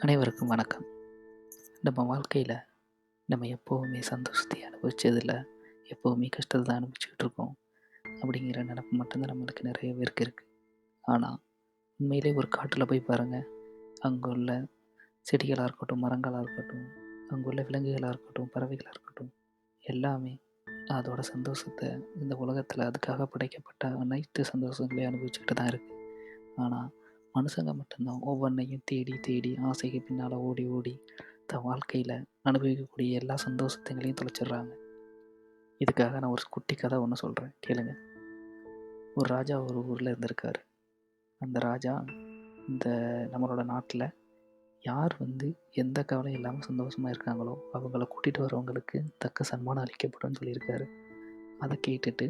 அனைவருக்கும் வணக்கம். நம்ம வாழ்க்கையில் நம்ம எப்போவுமே சந்தோஷத்தை அனுபவிச்சதில்ல, எப்போவுமே கஷ்டத்தை தான் அனுபவிச்சுக்கிட்டு இருக்கோம் அப்படிங்கிற நினப்பு மட்டும்தான் நம்மளுக்கு நிறைய பேருக்கு இருக்குது. ஆனால் உண்மையிலே ஒரு காட்டில் போய் பாருங்கள், அங்கே உள்ள செடிகளாக இருக்கட்டும், மரங்களாக இருக்கட்டும், அங்கே உள்ள விலங்குகளாக இருக்கட்டும், பறவைகளாக இருக்கட்டும், எல்லாமே அதோட சந்தோஷத்தை இந்த உலகத்தில் அதுக்காக படைக்கப்பட்ட அனைத்து சந்தோஷங்களையும் அனுபவிச்சுக்கிட்டு தான் இருக்குது. ஆனால் மனுஷங்க மட்டும்தான் ஒவ்வொன்றையும் தேடி தேடி ஆசைக்கு பின்னால் ஓடி ஓடி தன் வாழ்க்கையில் அனுபவிக்கக்கூடிய எல்லா சந்தோஷத்தைகளையும் தொலைச்சிடுறாங்க. இதுக்காக நான் ஒரு குட்டி கதை ஒன்று சொல்கிறேன், கேளுங்க. ஒரு ராஜா ஒரு ஊரில் இருந்திருக்காரு. அந்த ராஜா இந்த நம்மளோட நாட்டில் யார் எந்த கவலையும் இல்லாமல் சந்தோஷமாக இருக்காங்களோ அவங்கள கூட்டிகிட்டு வரவங்களுக்கு தக்க சன்மானம் அளிக்கப்படும் சொல்லியிருக்காரு. அதை கேட்டுட்டு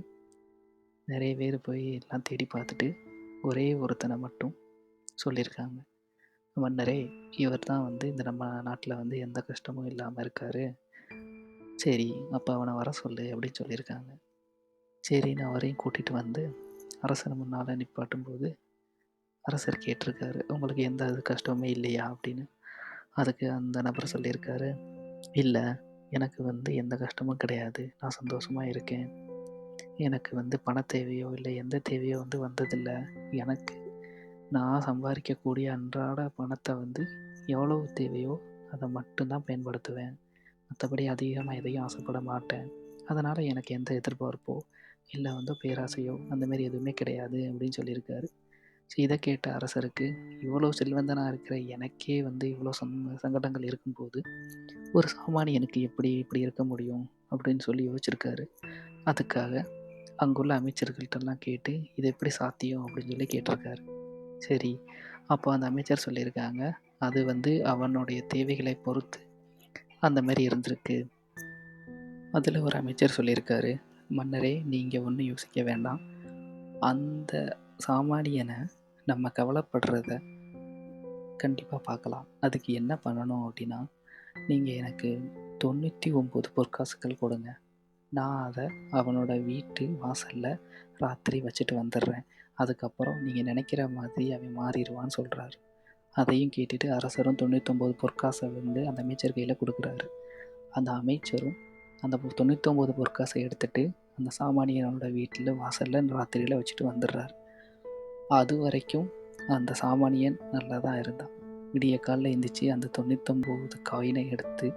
நிறைய பேர் போய் எல்லாம் தேடி பார்த்துட்டு ஒரே ஒருத்தனை மட்டும் சொல்லியிருக்காங்க. மன்னரே, இவர் தான் இந்த நம்ம நாட்டில் எந்த கஷ்டமும் இல்லாமல் இருக்கார். சரி, அப்போ அவனை வர சொல்லு அப்படின்னு சொல்லியிருக்காங்க. சரின்னு அவரையும் கூட்டிகிட்டு அரசர் முன்னால் நிப்பாட்டும்போது அரசர் கேட்டிருக்காரு, உங்களுக்கு எந்த கஷ்டமுமே இல்லையா அப்படின்னு. அதுக்கு அந்த நபர் சொல்லியிருக்காரு, இல்லை, எனக்கு எந்த கஷ்டமும் கிடையாது, நான் சந்தோஷமாக இருக்கேன். எனக்கு பண தேவையோ இல்லை எந்த தேவையோ வந்ததில்லை. எனக்கு நான் சம்பாதிக்கக்கூடிய அன்றாட பணத்தை எவ்வளவு தேவையோ அதை மட்டும்தான் பயன்படுத்துவேன். மற்றபடி அதிகமாக எதையும் ஆசைப்பட மாட்டேன். அதனால் எனக்கு எந்த எதிர்பார்ப்போ இல்லை பேராசையோ அந்தமாரி எதுவுமே கிடையாது அப்படின்னு சொல்லியிருக்காரு. ஸோ இதை கேட்ட அரசருக்கு, இவ்வளோ செல்வந்தனாக இருக்கிற எனக்கே இவ்வளோ சங்கடங்கள் இருக்கும்போது ஒரு சாமானியனுக்கு எப்படி இப்படி இருக்க முடியும் அப்படின்னு சொல்லி யோசிச்சிருக்காரு. அதுக்காக அங்குள்ள அமைச்சர்கள்ட்டெல்லாம் கேட்டு இது எப்படி சாத்தியம் அப்படின்னு சொல்லி கேட்டிருக்காரு. சரி, அப்போ அந்த அமைச்சர் சொல்லியிருக்காங்க, அது அவனுடைய தேவைகளை பொறுத்து அந்த மாதிரி இருந்திருக்கு. அதில் ஒரு அமைச்சர் சொல்லியிருக்காரு, மன்னரே, நீங்கள் ஒன்றும் யோசிக்க வேண்டாம். அந்த சாமானியனை நம்ம கவலைப்படுறத கண்டிப்பாக பார்க்கலாம். அதுக்கு என்ன பண்ணணும் அப்படின்னா, நீங்கள் எனக்கு 99 பொற்காசுகள் கொடுங்க. நான் அதை அவனோட வீட்டு வாசலில் ராத்திரி வச்சுட்டு வந்துடுறேன். அதுக்கப்புறம் நீங்கள் நினைக்கிற மாதிரி அவன் மாறிடுவான்னு சொல்கிறாரு. அதையும் கேட்டுட்டு அரசரும் 99 பொற்காசை அந்த அமைச்சர் கையில் கொடுக்குறாரு. அந்த அமைச்சரும் அந்த 99 பொற்காசை எடுத்துகிட்டு அந்த சாமானியனோட வீட்டில் வாசலில் ராத்திரியில் வச்சுட்டு வந்துடுறாரு. அது வரைக்கும் அந்த சாமானியன் நல்லா தான் இருந்தான். விடிய காலில் எழுந்திரிச்சு அந்த 99 காயினை எடுத்து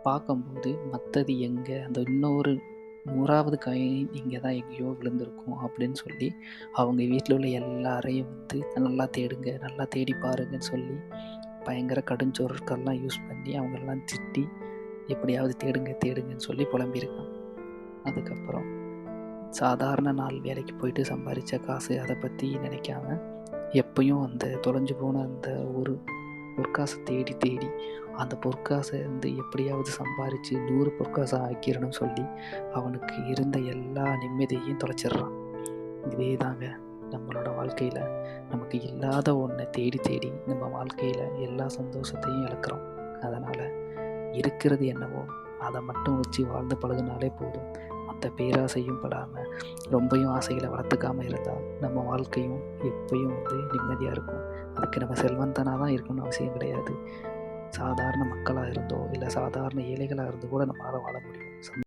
பார்க்கும்போது மற்றது எங்கே, அந்த இன்னொரு 100வது காயின் இங்கே தான் எங்கேயோ விழுந்திருக்கும் அப்படின்னு சொல்லி அவங்க வீட்டில் உள்ள எல்லாரையும் நல்லா தேடுங்க, நல்லா தேடி பாருங்கன்னு சொல்லி பயங்கர கடுஞ்சொற்கள்லாம் யூஸ் பண்ணி அவங்களெல்லாம் திட்டி எப்படியாவது தேடுங்க தேடுங்கன்னு சொல்லி புலம்பியிருக்கான். அதுக்கப்புறம் சாதாரண நாள் வேலைக்கு போயிட்டு சம்பாதிச்ச காசு அதை பற்றி நினைக்காம எப்பயும் அந்த தொலைஞ்சு போன அந்த ஒரு பொற்காசை தேடி தேடி அந்த பொற்காசை எப்படியாவது சம்பாரித்து 100 பொற்காசை ஆக்கிடணும்னு சொல்லி அவனுக்கு இருந்த எல்லா நிம்மதியையும் தொலைச்சிட்றான். இதே தாங்க நம்மளோட வாழ்க்கையில் நமக்கு இல்லாத ஒன்றை தேடி தேடி நம்ம வாழ்க்கையில் எல்லா சந்தோஷத்தையும் இழக்கிறோம். அதனால் இருக்கிறது என்னவோ அதை மட்டும் வச்சு வாழ்ந்து பழகுனாலே போதும். மற்ற பேராசையும் படாமல் ரொம்பையும் ஆசைகளை வளர்த்துக்காமல் இருந்தால் நம்ம வாழ்க்கையும் எப்பயும் நிம்மதியாக இருக்கும். அதுக்கு நம்ம செல்வந்தனாக தான் இருக்கணும்னு அவசியம் கிடையாது. சாதாரண மக்களாக இருந்தோ இல்லை சாதாரண ஏழைகளாக இருந்தோ கூட நம்மளால் வாழ முடியும்.